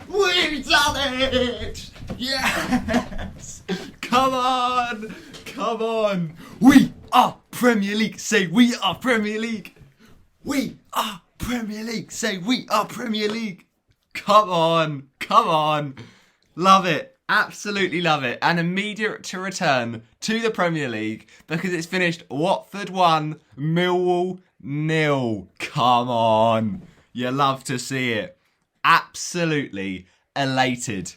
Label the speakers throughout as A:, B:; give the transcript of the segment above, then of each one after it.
A: We've done it! Yes! Come on! Come on! We are Premier League! Say we are Premier League! We are Premier League! Say we are Premier League! Come on! Come on! Love it! Absolutely love it. And immediate to return to the Premier League because it's finished Watford 1, Millwall 0. Come on. You love to see it. Absolutely elated.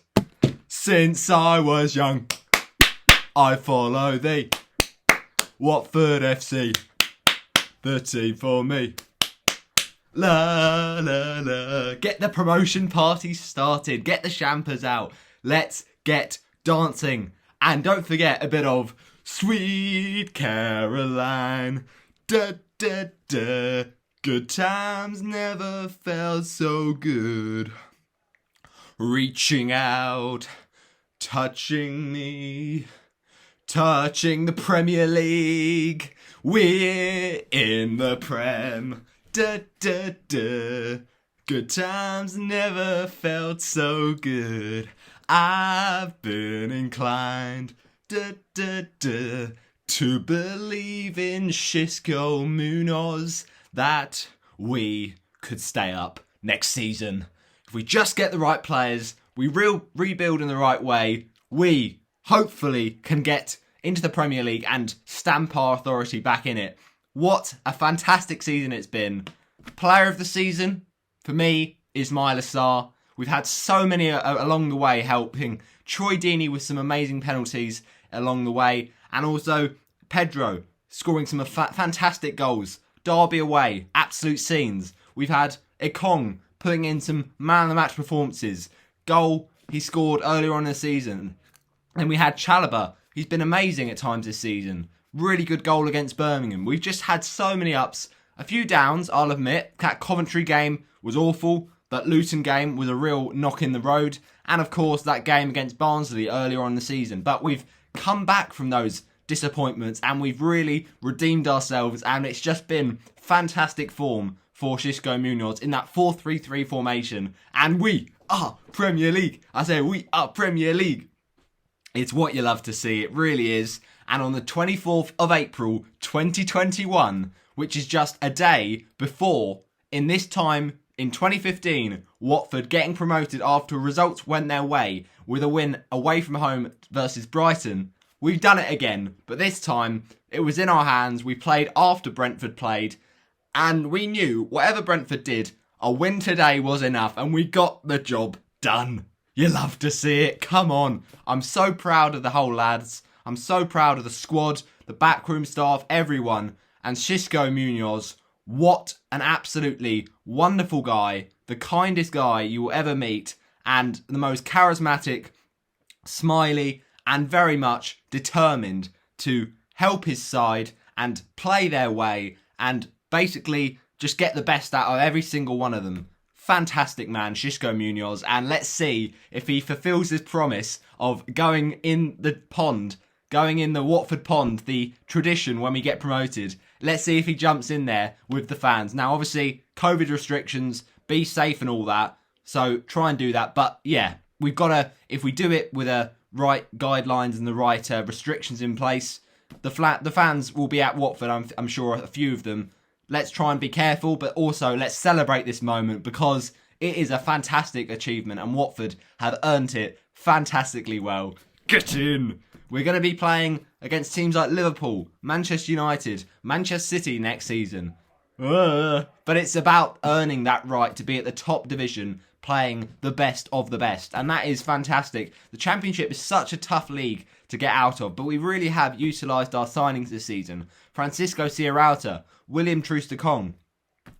A: Since I was young, I follow thee. Watford FC, the team for me. La la la. Get the promotion party started. Get the champers out. Let's get dancing. And don't forget a bit of Sweet Caroline. Da da da. Good times never felt so good. Reaching out, touching me, touching the Premier League. We're in the Prem. Da da da. Good times never felt so good. I've been inclined to believe in Xisco Munoz that we could stay up next season. If we just get the right players, we rebuild in the right way, we hopefully can get into the Premier League and stamp our authority back in it. What a fantastic season it's been. Player of the season, for me, is SARR. We've had so many along the way helping. Troy Deeney with some amazing penalties along the way. And also Pedro scoring some fantastic goals. Derby away, absolute scenes. We've had Ekong putting in some man of the match performances. Goal he scored earlier on in the season. And we had Chalobah. He's been amazing at times this season. Really good goal against Birmingham. We've just had so many ups. A few downs, I'll admit. That Coventry game was awful. That Luton game was a real knock in the road. And of course, that game against Barnsley earlier on in the season. But we've come back from those disappointments and we've really redeemed ourselves. And it's just been fantastic form for Xisco Munoz in that 4-3-3 formation. And we are Premier League. I say we are Premier League. It's what you love to see. It really is. And on the 24th of April, 2021, which is just a day before, in this time in 2015, Watford getting promoted after results went their way with a win away from home versus Brighton. We've done it again, but this time it was in our hands. We played after Brentford played, and we knew whatever Brentford did, a win today was enough, and we got the job done. You love to see it. Come on. I'm so proud of the whole lads. I'm so proud of the squad, the backroom staff, everyone. And Xisco Munoz, what an absolutely wonderful guy. The kindest guy you will ever meet. And the most charismatic, smiley, and very much determined to help his side and play their way and basically just get the best out of every single one of them. Fantastic man, Xisco Munoz, and let's see if he fulfills his promise of going in the pond, going in the Watford pond, the tradition when we get promoted. Let's see if he jumps in there with the fans. Now, obviously, COVID restrictions, be safe and all that, so try and do that. But yeah, we've got to, if we do it with the right guidelines and the right restrictions in place, the fans will be at Watford, I'm sure, a few of them. Let's try and be careful, but also let's celebrate this moment because it is a fantastic achievement and Watford have earned it fantastically well. Get in! We're going to be playing against teams like Liverpool, Manchester United, Manchester City next season. But it's about earning that right to be at the top division, playing the best of the best. And that is fantastic. The Championship is such a tough league to get out of, but we really have utilised our signings this season. Francisco Sierralta, William Troost-Ekong.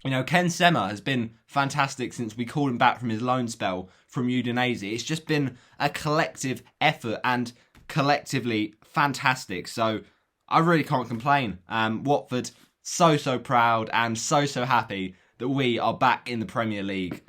A: You know, Ken Sema has been fantastic since we called him back from his loan spell from Udinese. It's just been a collective effort and collectively fantastic. So I really can't complain. Watford, so proud and so happy that we are back in the Premier League.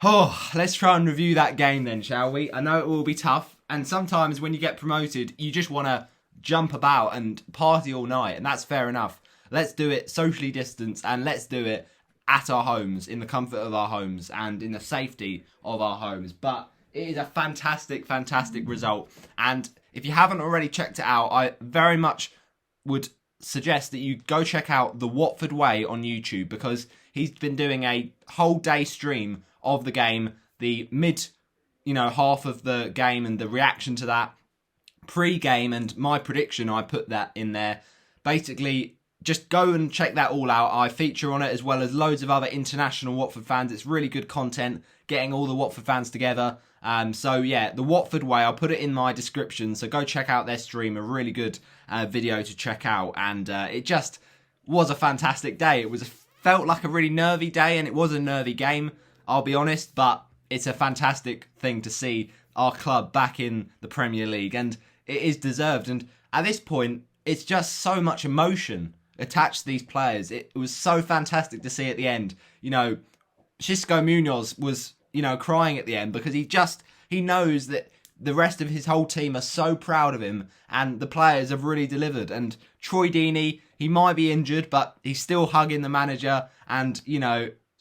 A: Oh, let's try and review that game then, shall we? I know it will be tough. And sometimes when you get promoted, you just want to jump about and party all night. And that's fair enough. Let's do it socially distanced and let's do it at our homes, in the comfort of our homes and in the safety of our homes. But it is a fantastic, fantastic result. And if you haven't already checked it out, I very much would suggest that you go check out the Watford Way on YouTube, because he's been doing a whole day stream of the game, the mid, half of the game and the reaction to that, pre-game and my prediction. I put that in there. Basically, just go and check that all out. I feature on it as well as loads of other international Watford fans. It's really good content, getting all the Watford fans together. So yeah, the Watford Way, I'll put it in my description. So go check out their stream, a really good video to check out. And it just was a fantastic day. Felt like a really nervy day, and it was a nervy game, I'll be honest. But it's a fantastic thing to see our club back in the Premier League, and it is deserved. And at this point, it's just so much emotion attached to these players. It was so fantastic to see at the end. Xisco Munoz was, crying at the end, because he knows that the rest of his whole team are so proud of him, and the players have really delivered. And Troy Deeney, he might be injured, but he's still hugging the manager, and,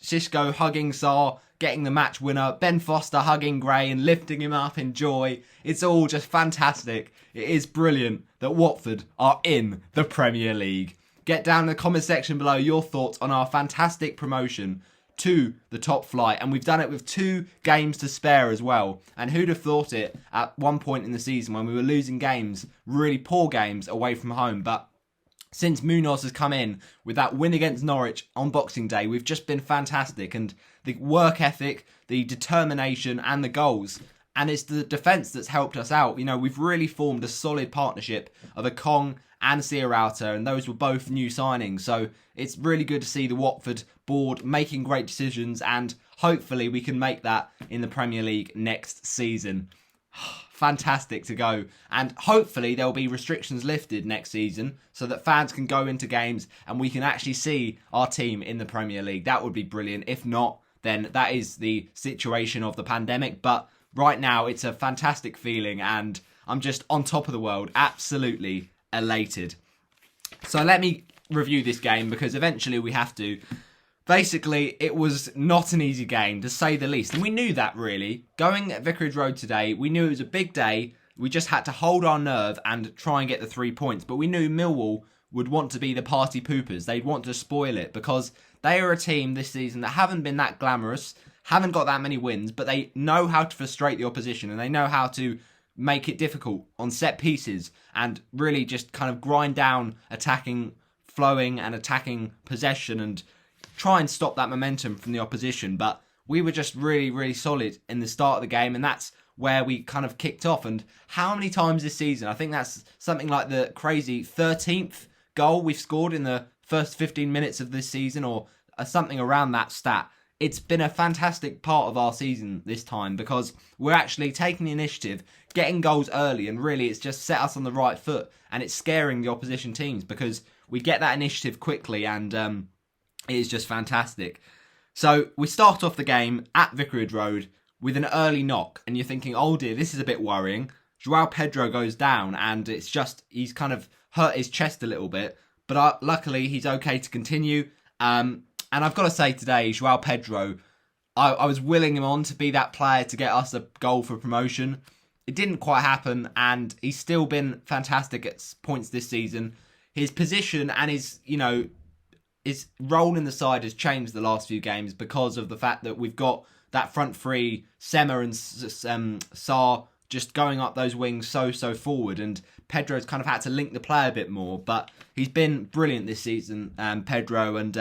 A: Xisco hugging SARR, getting the match winner, Ben Foster hugging Gray and lifting him up in joy. It's all just fantastic. It is brilliant that Watford are in the Premier League. Get down in the comment section below your thoughts on our fantastic promotion to the top flight, and we've done it with 2 games to spare as well. And who'd have thought it at one point in the season when we were losing games, really poor games away from home. But since Munoz has come in with that win against Norwich on Boxing Day, we've just been fantastic. And the work ethic, the determination and the goals, and it's the defence that's helped us out. We've really formed a solid partnership of Ekong and Sierralta, and those were both new signings. So it's really good to see the Watford board making great decisions, and hopefully we can make that in the Premier League next season. Fantastic to go, and hopefully there'll be restrictions lifted next season so that fans can go into games and we can actually see our team in the Premier League. That would be brilliant. If not, then that is the situation of the pandemic. But right now it's a fantastic feeling, and I'm just on top of the world, absolutely elated. So let me review this game, because eventually we have to. Basically, it was not an easy game, to say the least. And we knew that, really. Going at Vicarage Road today, we knew it was a big day. We just had to hold our nerve and try and get the 3 points. But we knew Millwall would want to be the party poopers. They'd want to spoil it, because they are a team this season that haven't been that glamorous, haven't got that many wins, but they know how to frustrate the opposition, and they know how to make it difficult on set pieces and really just kind of grind down attacking, flowing and attacking possession, and try and stop that momentum from the opposition. But we were just really, really solid in the start of the game, and that's where we kind of kicked off. And how many times this season, I think that's something like the crazy 13th goal we've scored in the first 15 minutes of this season, or something around that stat. It's been a fantastic part of our season this time, because we're actually taking the initiative, getting goals early, and really it's just set us on the right foot, and it's scaring the opposition teams because we get that initiative quickly, and it is just fantastic. So we start off the game at Vicarage Road with an early knock, and you're thinking, oh dear, this is a bit worrying. Joao Pedro goes down, and it's just, he's kind of hurt his chest a little bit, but luckily he's okay to continue. And I've got to say today, Joao Pedro, I was willing him on to be that player to get us a goal for promotion. It didn't quite happen, and he's still been fantastic at points this season. His position and his role in the side has changed the last few games because of the fact that we've got that front three, Sema and SARR, just going up those wings so forward, and Pedro's kind of had to link the play a bit more. But he's been brilliant this season, Pedro, and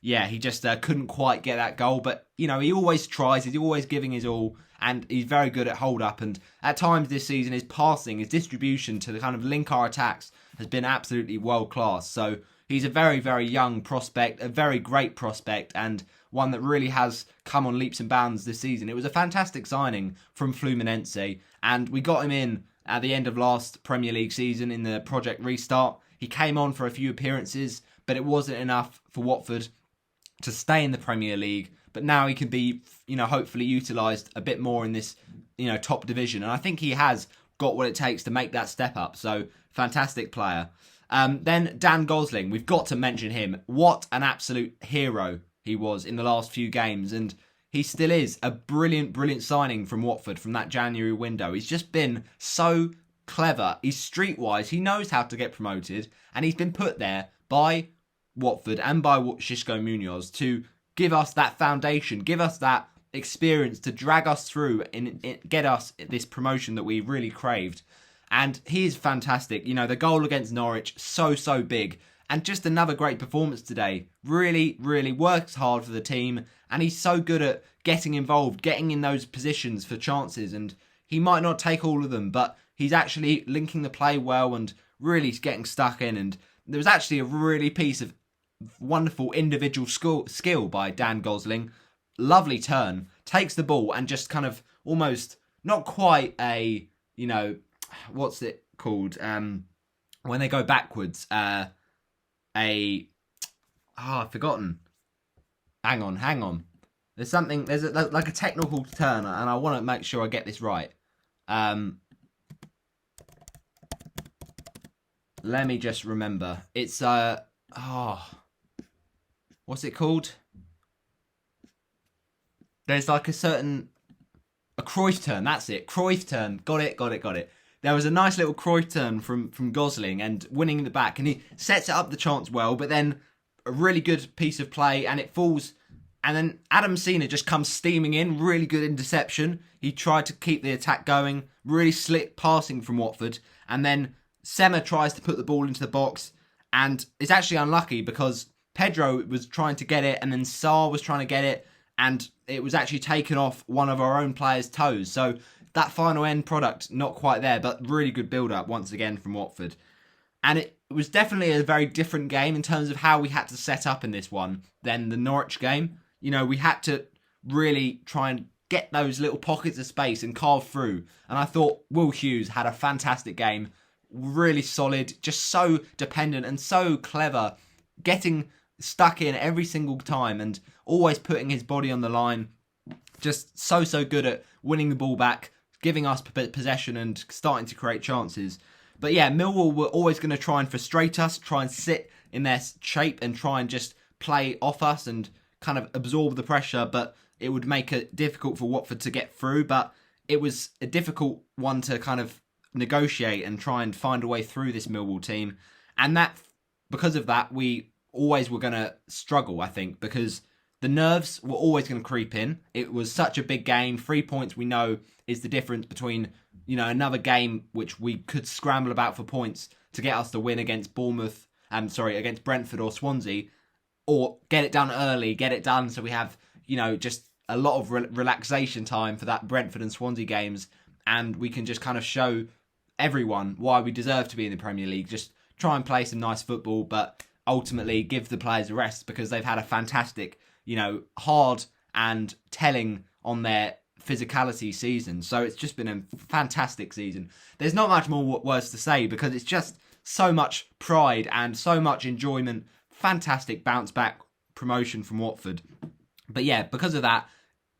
A: he just couldn't quite get that goal. But, he always tries, he's always giving his all, and he's very good at hold-up. And at times this season, his passing, his distribution to the kind of link our attacks has been absolutely world-class. So he's a very, very young prospect, a very great prospect, and one that really has come on leaps and bounds this season. It was a fantastic signing from Fluminense, and we got him in at the end of last Premier League season in the Project Restart. He came on for a few appearances, but it wasn't enough for Watford to stay in the Premier League. But now he can be, hopefully utilised a bit more in this, top division. And I think he has got what it takes to make that step up. So, fantastic player. Then Dan Gosling, we've got to mention him. What an absolute hero he was in the last few games, and he still is a brilliant, brilliant signing from Watford from that January window. He's just been so clever. He's streetwise. He knows how to get promoted, and he's been put there by Watford and by Xisco Munoz to give us that foundation, give us that experience to drag us through and get us this promotion that we really craved. And he is fantastic. You know, the goal against Norwich, so big. And just another great performance today. Really, really works hard for the team. And he's so good at getting involved, getting in those positions for chances. And he might not take all of them, but he's actually linking the play well and really getting stuck in. And there was actually a really piece of wonderful individual skill by Dan Gosling. Lovely turn. Takes the ball and just kind of almost, not quite a, you know, what's it called? When they go backwards, I've forgotten. Hang on. There's like a technical turn, and I want to make sure I get this right. Let me just remember. It's what's it called? There's like a Cruyff turn. That's it. Cruyff turn. Got it. There was a nice little Cruyff turn from Gosling and winning in the back, and he sets it up the chance well, but then a really good piece of play, and it falls, and then Adam Sina just comes steaming in. Really good interception. He tried to keep the attack going. Really slick passing from Watford, and then Sema tries to put the ball into the box, and it's actually unlucky because Pedro was trying to get it, and then SARR was trying to get it, and it was actually taken off one of our own players' toes. So that final end product, not quite there, but really good build-up once again from Watford. And it was definitely a very different game in terms of how we had to set up in this one than the Norwich game. You know, we had to really try and get those little pockets of space and carve through. And I thought Will Hughes had a fantastic game. Really solid, just so dependent and so clever, getting stuck in every single time and always putting his body on the line. Just so good at winning the ball back, giving us possession and starting to create chances. But yeah, Millwall were always going to try and frustrate us, try and sit in their shape and try and just play off us and kind of absorb the pressure, but it would make it difficult for Watford to get through. But it was a difficult one to kind of negotiate and try and find a way through this Millwall team. And that, because of that, we always were going to struggle, I think, because the nerves were always going to creep in. It was such a big game. 3 points, we know, is the difference between, you know, another game which we could scramble about for points to get us the win against against Brentford or Swansea, or get it done early, get it done so we have, you know, just a lot of relaxation time for that Brentford and Swansea games, and we can just kind of show everyone why we deserve to be in the Premier League. Just try and play some nice football, but ultimately give the players a rest because they've had a fantastic, you know, hard and telling on their physicality season. So it's just been a fantastic season. There's not much more words to say because it's just so much pride and so much enjoyment. Fantastic bounce back promotion from Watford. But yeah, because of that,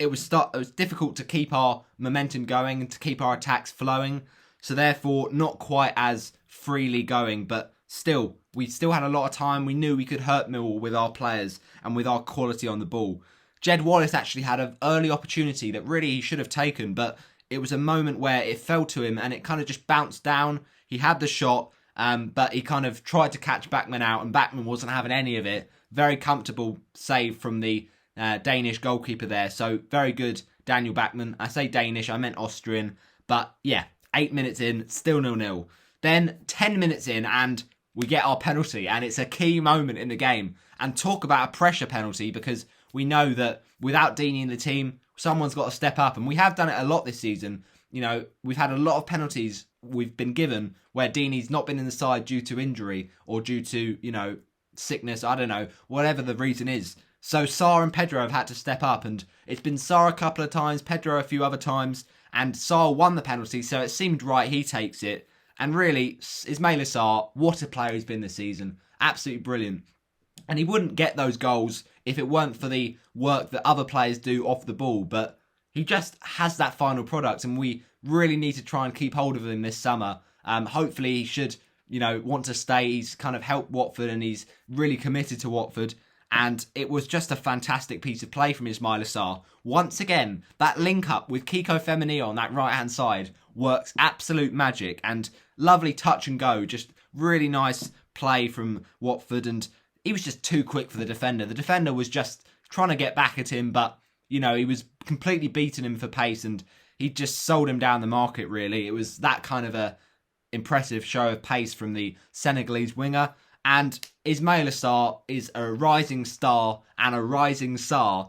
A: it was difficult to keep our momentum going and to keep our attacks flowing. So therefore, not quite as freely going, but still, we still had a lot of time. We knew we could hurt Millwall with our players and with our quality on the ball. Jed Wallace actually had an early opportunity that really he should have taken, but it was a moment where it fell to him and it kind of just bounced down. He had the shot, but he kind of tried to catch Bachmann out, and Bachmann wasn't having any of it. Very comfortable save from the Danish goalkeeper there. So very good, Daniel Bachmann. I say Danish, I meant Austrian. But yeah, 8 minutes in, still 0-0. Then 10 minutes in, and we get our penalty, and it's a key moment in the game. And talk about a pressure penalty, because we know that without Deeney in the team, someone's got to step up. And we have done it a lot this season. You know, we've had a lot of penalties we've been given where Deeney's not been in the side due to injury or due to, you know, sickness, I don't know, whatever the reason is. So SARR and Pedro have had to step up, and it's been SARR a couple of times, Pedro a few other times, and SARR won the penalty, so it seemed right he takes it. And really, Ismaila SARR, what a player he's been this season. Absolutely brilliant. And he wouldn't get those goals if it weren't for the work that other players do off the ball. But he just has that final product, and we really need to try and keep hold of him this summer. Hopefully he should, you know, want to stay. He's kind of helped Watford, and he's really committed to Watford. And it was just a fantastic piece of play from Ismaila Sarr. Once again, that link up with Kiko Femini on that right hand side works absolute magic, and lovely touch and go. Just really nice play from Watford, and he was just too quick for the defender. The defender was just trying to get back at him, but he was completely beating him for pace, and he just sold him down the market, really. It was that kind of a impressive show of pace from the Senegalese winger. And Ismaila Sarr is a rising star and a rising Sarr,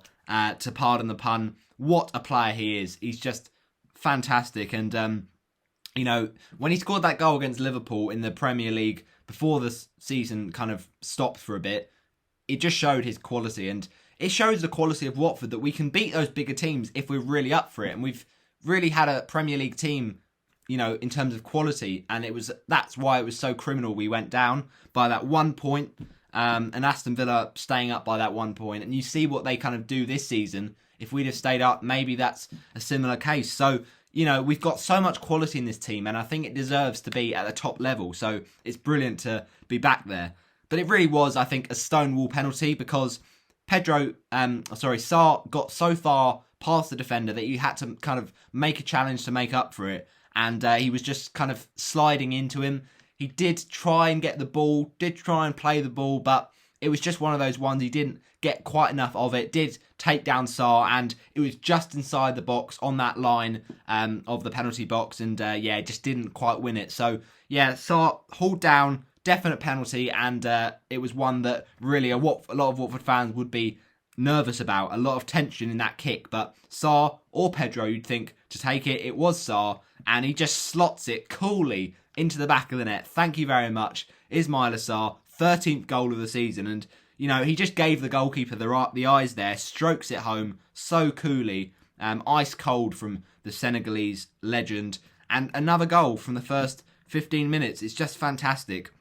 A: to pardon the pun. What a player he is. He's just fantastic. And, when he scored that goal against Liverpool in the Premier League before the season kind of stopped for a bit, it just showed his quality. And it shows the quality of Watford that we can beat those bigger teams if we're really up for it. And we've really had a Premier League team, in terms of quality, and that's why it was so criminal. We went down by that 1 point, and Aston Villa staying up by that 1 point, and you see what they kind of do this season. If we'd have stayed up, maybe that's a similar case. So, we've got so much quality in this team, and I think it deserves to be at the top level, so it's brilliant to be back there. But it really was, I think, a stonewall penalty, because Sarr got so far past the defender that you had to kind of make a challenge to make up for it. And he was just kind of sliding into him. He did try and get the ball, did try and play the ball, but it was just one of those ones he didn't get quite enough of it. Did take down Sarr, and it was just inside the box on that line of the penalty box, and just didn't quite win it. So, Sarr hauled down, definite penalty, and it was one that really a lot of Watford fans would be nervous about. A lot of tension in that kick, but Sarr or Pedro, you'd think, to take it. It was Sarr, and he just slots it coolly into the back of the net. Thank you very much, Ismaila Sarr, 13th goal of the season, and he just gave the goalkeeper the eyes there, strokes it home so coolly, ice cold from the Senegalese legend, and another goal from the first 15 minutes. It's just fantastic,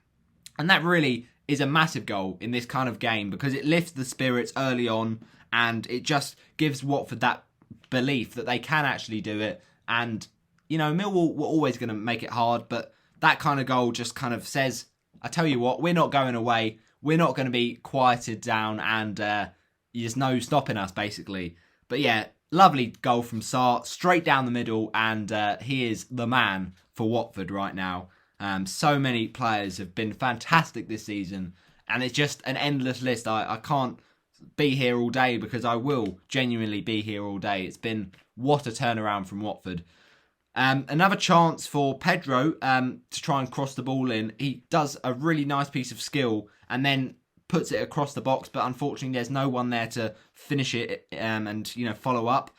A: and that really is a massive goal in this kind of game, because it lifts the spirits early on, and it just gives Watford that belief that they can actually do it. And Millwall were always going to make it hard, but that kind of goal just kind of says, I tell you what, we're not going away. We're not going to be quieted down, and there's no stopping us, basically. But lovely goal from Sarr, straight down the middle, and he is the man for Watford right now. So many players have been fantastic this season, and it's just an endless list. I can't be here all day, because I will genuinely be here all day. It's been what a turnaround from Watford. Another chance for Pedro to try and cross the ball in. He does a really nice piece of skill and then puts it across the box, but unfortunately there's no one there to finish it and follow up.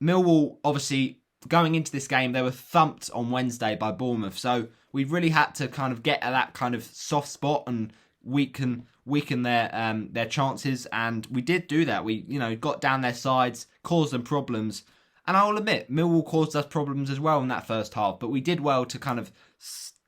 A: Millwall, obviously, going into this game, they were thumped on Wednesday by Bournemouth, so we really had to kind of get at that kind of soft spot and weaken their chances, and we did do that. We got down their sides, caused them problems. And I will admit, Millwall caused us problems as well in that first half, but we did well to kind of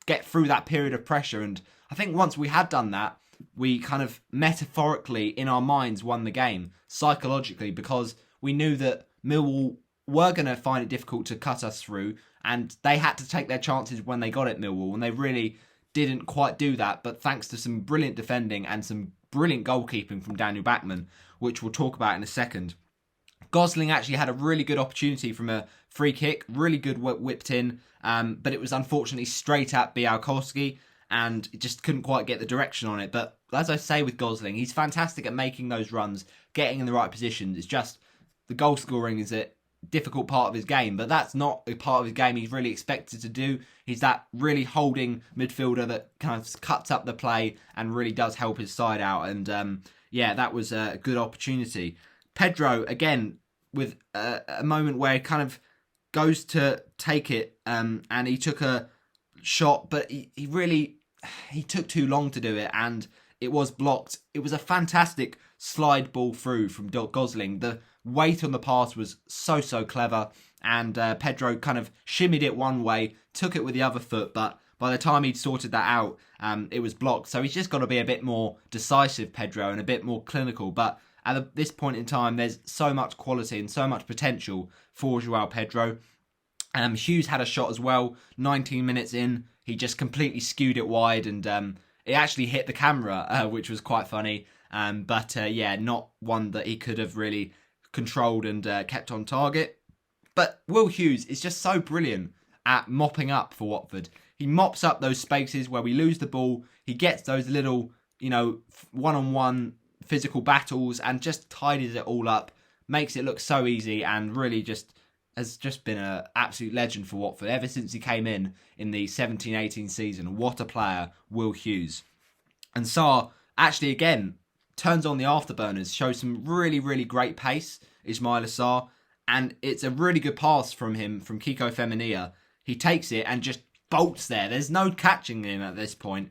A: get through that period of pressure. And I think once we had done that, we kind of metaphorically, in our minds, won the game psychologically, because we knew that Millwall were going to find it difficult to cut us through, and they had to take their chances when they got at Millwall, and they really didn't quite do that. But thanks to some brilliant defending and some brilliant goalkeeping from Daniel Bachmann, which we'll talk about in a second, Gosling actually had a really good opportunity from a free kick, really good whipped in, but it was unfortunately straight at Białkowski, and it just couldn't quite get the direction on it. But as I say with Gosling, he's fantastic at making those runs, getting in the right positions. It's just the goal scoring is a difficult part of his game, but that's not a part of his game he's really expected to do. He's that really holding midfielder that kind of cuts up the play and really does help his side out. And that was a good opportunity. Pedro, again, with a moment where he kind of goes to take it, and he took a shot, but he took too long to do it, and it was blocked. It was a fantastic slide ball through from Gosling. The weight on the pass was so clever, and Pedro kind of shimmied it one way, took it with the other foot, but by the time he'd sorted that out, it was blocked. So he's just got to be a bit more decisive, Pedro, and a bit more clinical. But at this point in time, there's so much quality and so much potential for Joao Pedro. Hughes had a shot as well, 19 minutes in. He just completely skewed it wide, and it actually hit the camera, which was quite funny. But not one that he could have really controlled and kept on target. But Will Hughes is just so brilliant at mopping up for Watford. He mops up those spaces where we lose the ball. He gets those little, one-on-one physical battles and just tidies it all up. Makes it look so easy and really has been an absolute legend for Watford ever since he came in the 17-18 season. What a player, Will Hughes. And SARR actually, again, turns on the afterburners, shows some really, really great pace, Ismaila SARR. And it's a really good pass from him, from Kiko Femenia. He takes it and just bolts there. There's no catching him at this point.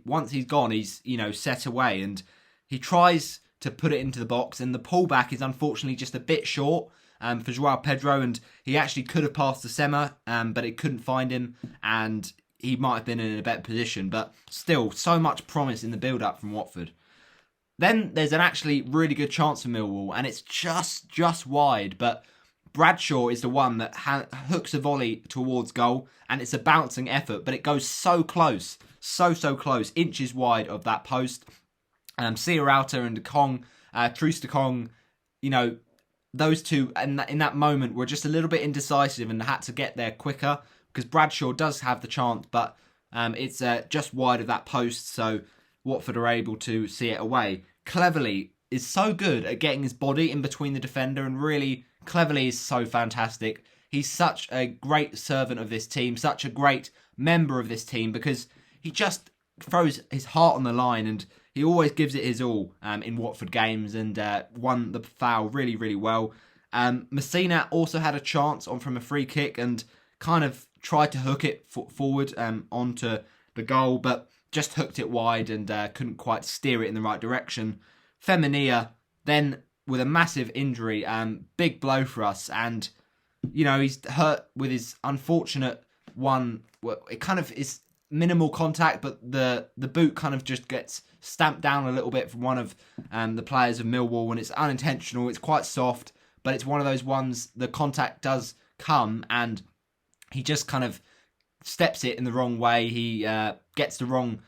A: Once he's gone, he's, set away. And he tries to put it into the box. And the pullback is unfortunately just a bit short for Joao Pedro. And he actually could have passed to Sema, but it couldn't find him. And he might have been in a better position. But still, so much promise in the build-up from Watford. Then there's an actually really good chance for Millwall. And it's just wide. But Bradshaw is the one that hooks a volley towards goal, and it's a bouncing effort, but it goes so close, so close, inches wide of that post. Sierralta and Kong, Truce de Kong, those two in that moment were just a little bit indecisive and had to get there quicker, because Bradshaw does have the chance, but it's just wide of that post, so Watford are able to see it away. Cleverly is so good at getting his body in between the defender, and really Cleverly is so fantastic. He's such a great servant of this team, such a great member of this team, because he just throws his heart on the line and he always gives it his all in Watford games, and won the foul really, really well. Messina also had a chance from a free kick and kind of tried to hook it forward onto the goal, but just hooked it wide and couldn't quite steer it in the right direction. Femenia then with a massive injury, big blow for us, and he's hurt with his unfortunate one. It kind of is minimal contact, but the boot kind of just gets stamped down a little bit from one of the players of Millwall, and it's unintentional. It's quite soft, but it's one of those ones, the contact does come and he just kind of steps it in the wrong way. He gets the wrong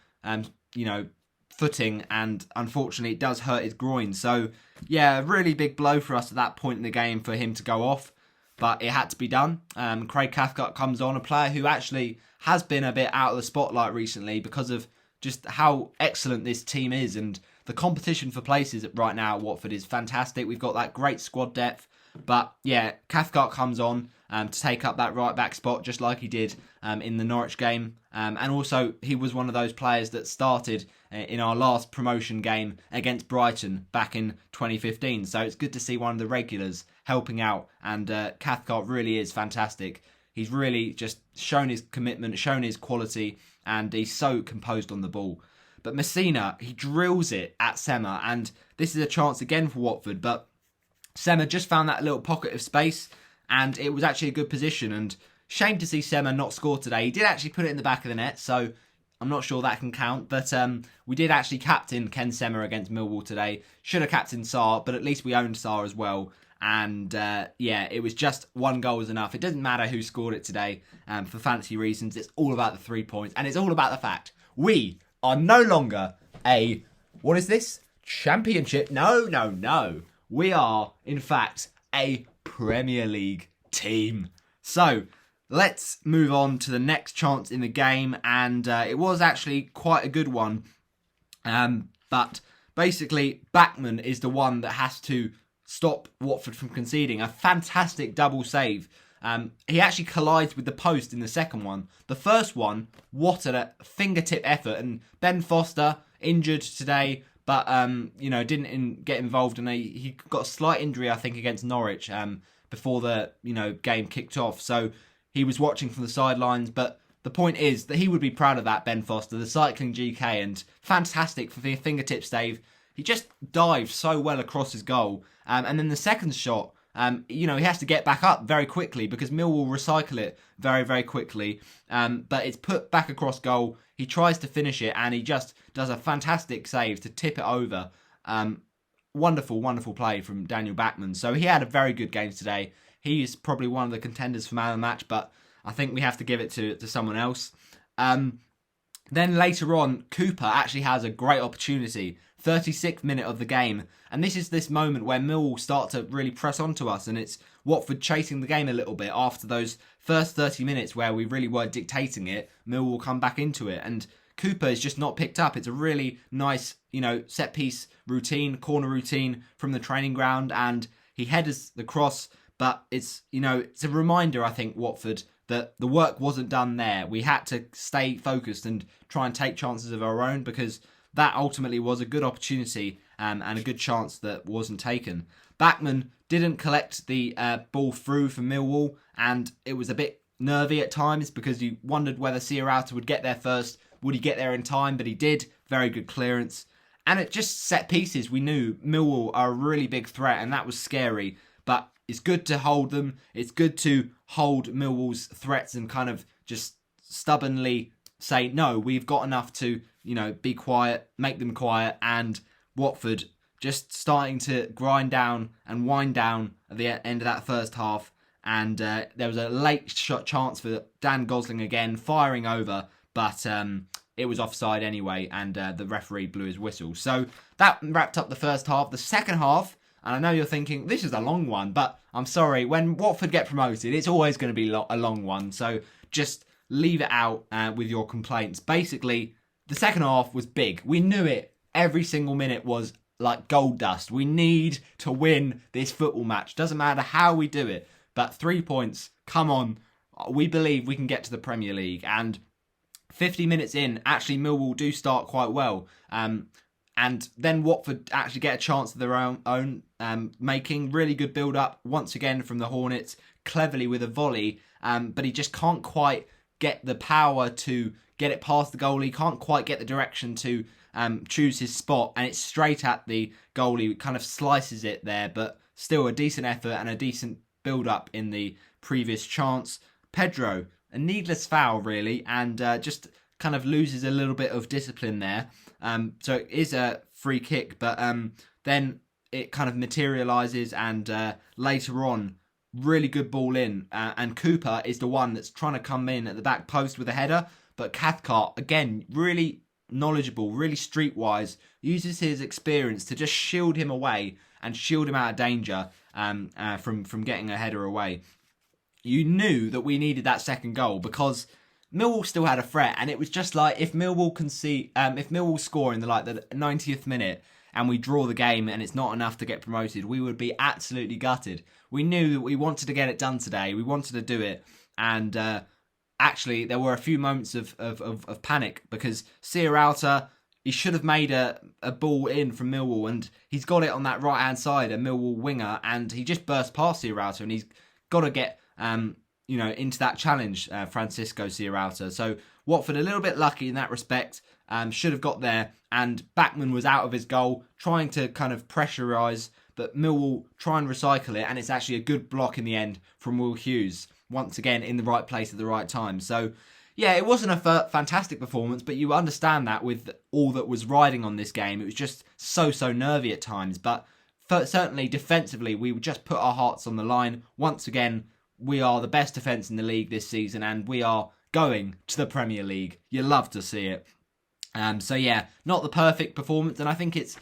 A: footing, and unfortunately it does hurt his groin. So yeah, a really big blow for us at that point in the game for him to go off, but it had to be done. Craig Cathcart comes on, a player who actually has been a bit out of the spotlight recently because of just how excellent this team is, and the competition for places right now at Watford is fantastic. We've got that great squad depth, but yeah, Cathcart comes on to take up that right back spot just like he did in the Norwich game, and also he was one of those players that started in our last promotion game against Brighton back in 2015, so it's good to see one of the regulars helping out, and Cathcart really is fantastic. He's really just shown his commitment, shown his quality, and he's so composed on the ball. But Messina, he drills it at Sema, and this is a chance again for Watford, but Sema just found that little pocket of space, and it was actually a good position, and shame to see Sema not score today. He did actually put it in the back of the net, so I'm not sure that can count, but we did actually captain Ken Sema against Millwall today. Should have captained SARR, but at least we owned SARR as well. And it was just one goal was enough. It doesn't matter who scored it today for fantasy reasons. It's all about the 3 points, and it's all about the fact we are no longer what is this? Championship? No. We are, in fact, a Premier League team. So let's move on to the next chance in the game, and it was actually quite a good one. But basically, Bachmann is the one that has to stop Watford from conceding. A fantastic double save. He actually collides with the post in the second one. The first one, what a fingertip effort. And Ben Foster, injured today, but didn't get involved. And he got a slight injury, I think, against Norwich before the game kicked off. So he was watching from the sidelines. But the point is that he would be proud of that, Ben Foster, the cycling GK, and fantastic for the fingertip save. He just dived so well across his goal. And then the second shot, he has to get back up very quickly because Millwall recycle it very, very quickly. But it's put back across goal. He tries to finish it, and he just does a fantastic save to tip it over. Wonderful, wonderful play from Daniel Bachmann. So he had a very good game today. He is probably one of the contenders for man of the match, but I think we have to give it to someone else. Then later on, Cooper actually has a great opportunity 36th minute of the game. And this is this moment where Millwall start to really press onto us, and it's Watford chasing the game a little bit after those first 30 minutes where we really were dictating it. Millwall will come back into it, and Cooper is just not picked up. It's a really nice, set piece routine, corner routine from the training ground, and he headers the cross. But it's a reminder, I think, Watford, that the work wasn't done there. We had to stay focused and try and take chances of our own, because that ultimately was a good opportunity and a good chance that wasn't taken. Bachmann didn't collect the ball through for Millwall, and it was a bit nervy at times because you wondered whether SARR would get there first. Would he get there in time? But he did. Very good clearance. And it just set pieces. We knew Millwall are a really big threat, and that was scary. But it's good to hold them. It's good to hold Millwall's threats and kind of just stubbornly say, no, we've got enough to, be quiet, make them quiet. And Watford just starting to grind down and wind down at the end of that first half. And there was a late shot chance for Dan Gosling again, firing over. But it was offside anyway, and the referee blew his whistle. So that wrapped up the first half. The second half, and I know you're thinking, this is a long one, but I'm sorry, when Watford get promoted, it's always going to be a long one. So just leave it out with your complaints. Basically, the second half was big. We knew it. Every single minute was like gold dust. We need to win this football match. Doesn't matter how we do it, but 3 points, come on. We believe we can get to the Premier League. And 50 minutes in, actually Millwall do start quite well. And then Watford actually get a chance of their own making really good build-up, once again from the Hornets, cleverly with a volley. But he just can't quite get the power to get it past the goalie, can't quite get the direction to choose his spot, and it's straight at the goalie, kind of slices it there, but still a decent effort and a decent build-up in the previous chance. Pedro, a needless foul really, and just kind of loses a little bit of discipline there. So it is a free kick, but then it kind of materialises, and later on, really good ball in, and Cooper is the one that's trying to come in at the back post with a header, but Cathcart, again, really knowledgeable, really streetwise, uses his experience to just shield him away and shield him out of danger from getting a header away. You knew that we needed that second goal because Millwall still had a threat, and it was just like if Millwall score in the 90th minute and we draw the game and it's not enough to get promoted, we would be absolutely gutted. We knew that we wanted to get it done today. We wanted to do it, and actually there were a few moments of panic because SARR, he should have made a ball in from Millwall, and he's got it on that right hand side, a Millwall winger, and he just burst past SARR, and he's got to get into that challenge, Francisco SARR. So Watford a little bit lucky in that respect, should have got there, and Bachmann was out of his goal, trying to kind of pressurise, but Millwall try and recycle it, and it's actually a good block in the end from Will Hughes, once again in the right place at the right time. So yeah, it wasn't a fantastic performance, but you understand that with all that was riding on this game. It was just so nervy at times, but certainly defensively, we just put our hearts on the line. Once again, we are the best defence in the league this season, and we are going to the Premier League. You love to see it. So yeah, not the perfect performance, and I think it's,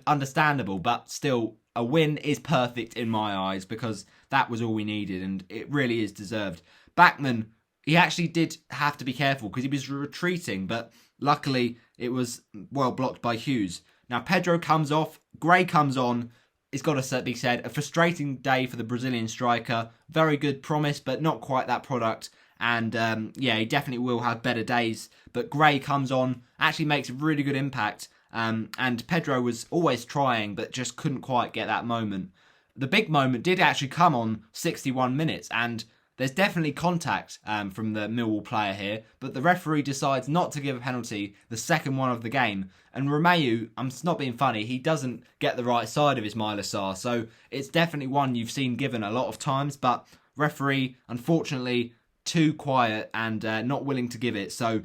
A: understandable, but still a win is perfect in my eyes because that was all we needed, and it really is deserved. Bachmann, he actually did have to be careful because he was retreating, but luckily it was well blocked by Hughes. Now Pedro comes off, Gray comes on. It's got to be said, a frustrating day for the Brazilian striker. Very good promise, but not quite that product. And he definitely will have better days. But Gray comes on, actually makes a really good impact. And Pedro was always trying, but just couldn't quite get that moment. The big moment did actually come on 61 minutes, and there's definitely contact from the Millwall player here, but the referee decides not to give a penalty, the second one of the game. And Romeu, I'm not being funny, he doesn't get the right side of Ismaila Sarr, so it's definitely one you've seen given a lot of times, but referee, unfortunately, too quiet and not willing to give it. So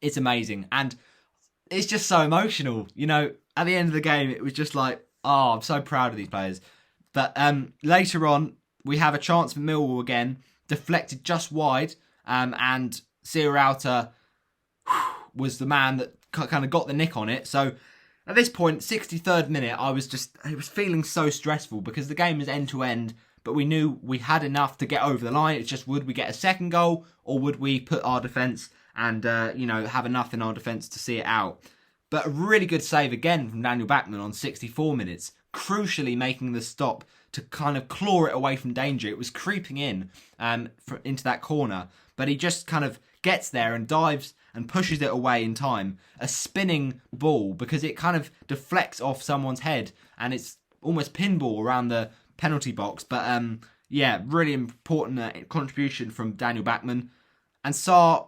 A: it's amazing, and it's just so emotional. At the end of the game, it was just like, oh, I'm so proud of these players. But later on, we have a chance for Millwall again, deflected just wide, and SARR was the man that kind of got the nick on it. So At this point, 63rd minute, it was feeling so stressful because the game was end to end, but we knew we had enough to get over the line. It's just, would we get a second goal, or would we put our defence and, have enough in our defence to see it out? But a really good save again from Daniel Backman on 64 minutes, crucially making the stop to kind of claw it away from danger. It was creeping in into that corner, but he just kind of gets there and dives and pushes it away in time. A spinning ball, because it kind of deflects off someone's head and it's almost pinball around the penalty box. But really important contribution from Daniel Backman. And SARR,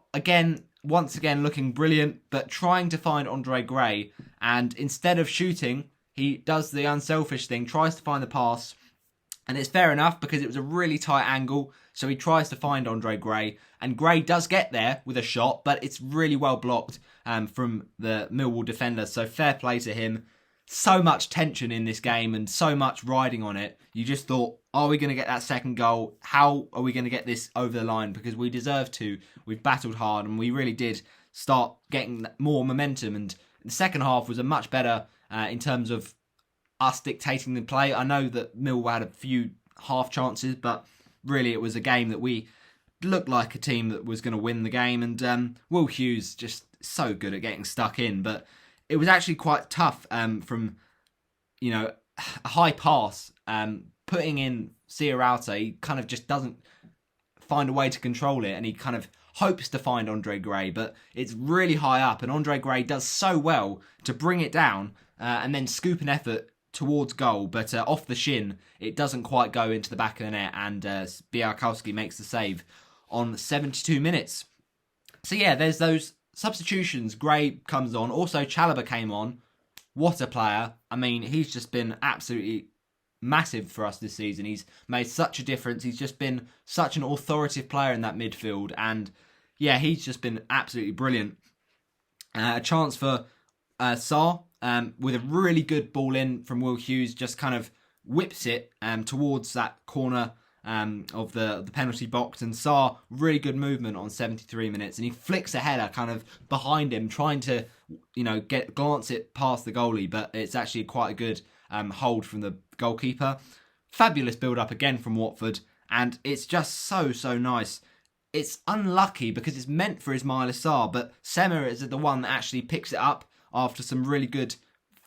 A: once again looking brilliant, but trying to find Andre Gray. And instead of shooting, he does the unselfish thing, tries to find the pass. And it's fair enough because it was a really tight angle. So he tries to find Andre Gray. And Gray does get there with a shot, but it's really well blocked from the Millwall defender. So fair play to him. So much tension in this game and so much riding on it. You just thought, are we going to get that second goal? How are we going to get this over the line? Because we deserve to. We've battled hard and we really did start getting more momentum. And the second half was a much better in terms of us dictating the play. I know that Millwall had a few half chances, but really it was a game that we looked like a team that was going to win the game. And Will Hughes just so good at getting stuck in, but it was actually quite tough from a high pass, putting in SARR. He kind of just doesn't find a way to control it, and he kind of hopes to find Andre Gray, but it's really high up, and Andre Gray does so well to bring it down and then scoop an effort towards goal, but off the shin, it doesn't quite go into the back of the net, and Białkowski makes the save on 72 minutes. So yeah, there's those substitutions. Gray comes on. Also, Chalobah came on. What a player. I mean, he's just been absolutely massive for us this season. He's made such a difference. He's just been such an authoritative player in that midfield. And yeah, he's just been absolutely brilliant. A chance for SARR with a really good ball in from Will Hughes. Just kind of whips it towards that corner of the penalty box, and SARR really good movement on 73 minutes, and he flicks a header kind of behind him, trying to glance it past the goalie, but it's actually quite a good hold from the goalkeeper. Fabulous build up again from Watford, and it's just so nice. It's unlucky because it's meant for Ismaila Sarr, but Sema is the one that actually picks it up after some really good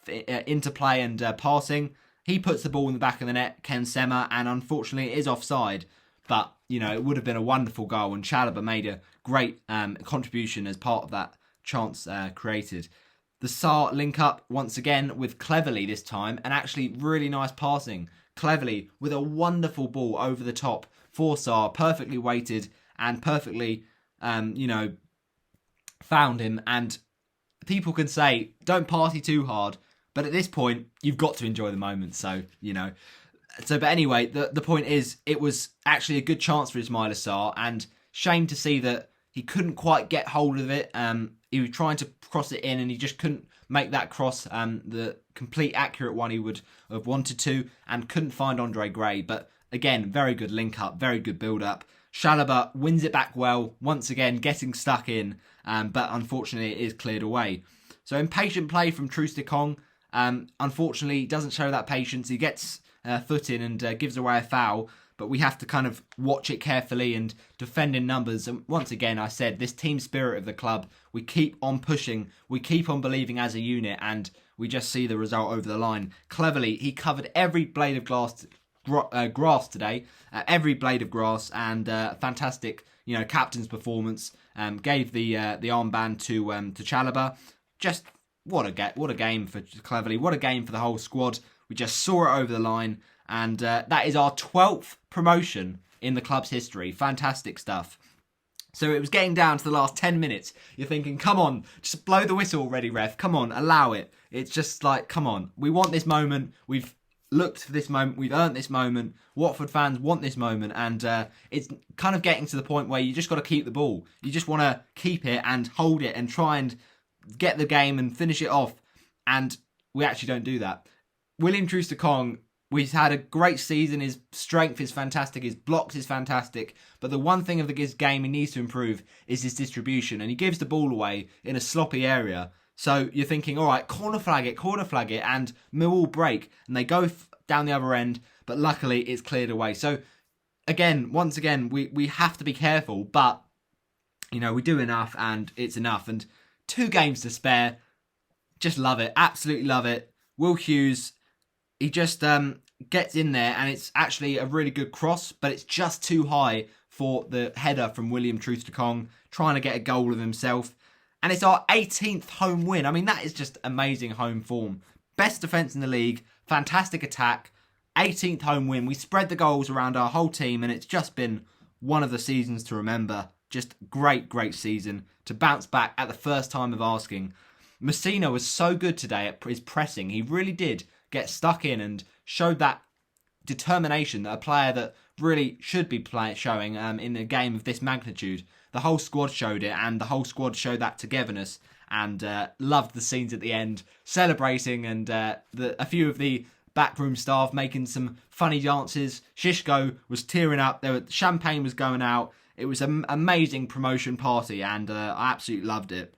A: interplay and passing. He puts the ball in the back of the net, Ken Sema, and unfortunately it is offside. But, it would have been a wonderful goal, and Chalobah made a great contribution as part of that chance created. The SARR link up once again with Cleverley this time, and actually really nice passing. Cleverley with a wonderful ball over the top for SARR, perfectly weighted and perfectly, found him. And people can say, don't party too hard. But at this point, you've got to enjoy the moment. So, but anyway, the point is, it was actually a good chance for Ismaila Sarr, and shame to see that he couldn't quite get hold of it. He was trying to cross it in, and he just couldn't make that cross, the complete accurate one he would have wanted to, and couldn't find Andre Gray. But again, very good link up, very good build up. Chalobah wins it back well, once again getting stuck in, but unfortunately it is cleared away. So impatient play from Troost-Ekong. Unfortunately, doesn't show that patience. He gets foot in and gives away a foul, but we have to kind of watch it carefully and defend in numbers. And once again, I said, this team spirit of the club, we keep on pushing, we keep on believing as a unit, and we just see the result over the line. Cleverly, he covered every blade of grass today, every blade of grass, and fantastic, captain's performance. Gave the armband to Chalobah. Just what a game for Cleverley. What a game for the whole squad. We just saw it over the line, and that is our 12th promotion in the club's history. Fantastic stuff. So it was getting down to the last 10 minutes. You're thinking, come on, just blow the whistle already, ref. Come on, allow it. It's just like, come on. We want this moment. We've looked for this moment. We've earned this moment. Watford fans want this moment. And it's kind of getting to the point where you just got to keep the ball. You just want to keep it and hold it and try and get the game and finish it off. And we actually don't do that. William Troost-Ekong, he's had a great season. His strength is fantastic. His blocks is fantastic. But the one thing of his game he needs to improve is his distribution. And he gives the ball away in a sloppy area. So you're thinking, all right, corner flag it, and Millwall break. And they go down the other end, but luckily it's cleared away. So once again, we have to be careful, but, we do enough and it's enough. And 2 games to spare. Just love it. Absolutely love it. Will Hughes, he just gets in there, and it's actually a really good cross, but it's just too high for the header from William Troost-Ekong, trying to get a goal of himself. And it's our 18th home win. I mean, that is just amazing home form. Best defence in the league, fantastic attack, 18th home win. We spread the goals around our whole team, and it's just been one of the seasons to remember. Just great season to bounce back at the first time of asking. Messina was so good today at his pressing. He really did get stuck in and showed that determination that a player that really should be showing in a game of this magnitude. The whole squad showed it, and the whole squad showed that togetherness, and loved the scenes at the end, celebrating, and a few of the backroom staff making some funny dances. Shishko was tearing up. Champagne was going out. It was an amazing promotion party, and I absolutely loved it.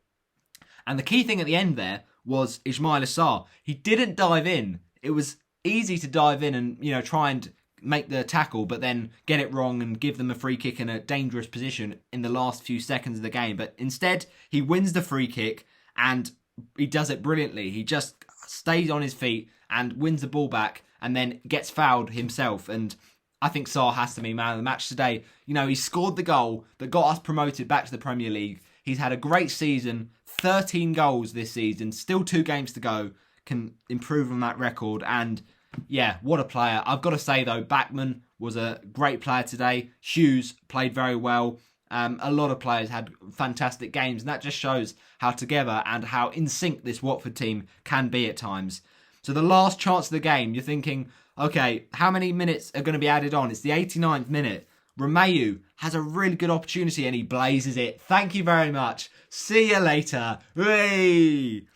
A: And the key thing at the end there was Ismaila Sarr. He didn't dive in. It was easy to dive in and, try and make the tackle, but then get it wrong and give them a free kick in a dangerous position in the last few seconds of the game. But instead, he wins the free kick, and he does it brilliantly. He just stays on his feet and wins the ball back, and then gets fouled himself. And I think Sarr has to be man of the match today. He scored the goal that got us promoted back to the Premier League. He's had a great season, 13 goals this season, still 2 games to go, can improve on that record. And yeah, what a player. I've got to say though, Bachmann was a great player today. Hughes played very well. A lot of players had fantastic games, and that just shows how together and how in sync this Watford team can be at times. So the last chance of the game, you're thinking, okay, how many minutes are going to be added on? It's the 89th minute. Romeu has a really good opportunity and he blazes it. Thank you very much. See you later. Whee!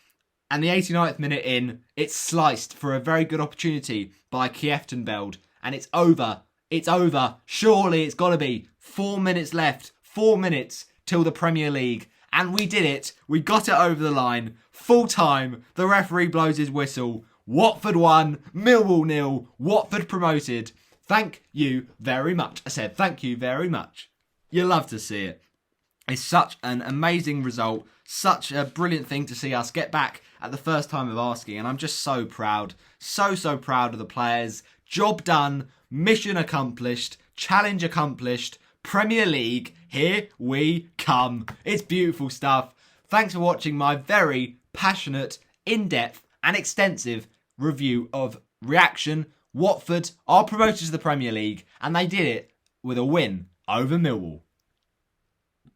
A: And the 89th minute in, it's sliced for a very good opportunity by Kieftenbeld. And it's over. It's over. Surely it's got to be 4 minutes left. 4 minutes till the Premier League. And we did it. We got it over the line. Full time. The referee blows his whistle. Watford 1, Millwall 0. Watford promoted. Thank you very much. I said thank you very much. You love to see it. It's such an amazing result. Such a brilliant thing to see us get back at the first time of asking. And I'm just so proud. So proud of the players. Job done. Mission accomplished. Challenge accomplished. Premier League. Here we come. It's beautiful stuff. Thanks for watching my very passionate, in-depth and extensive review of Reaction. Watford are promoted to the Premier League, and they did it with a win over Millwall.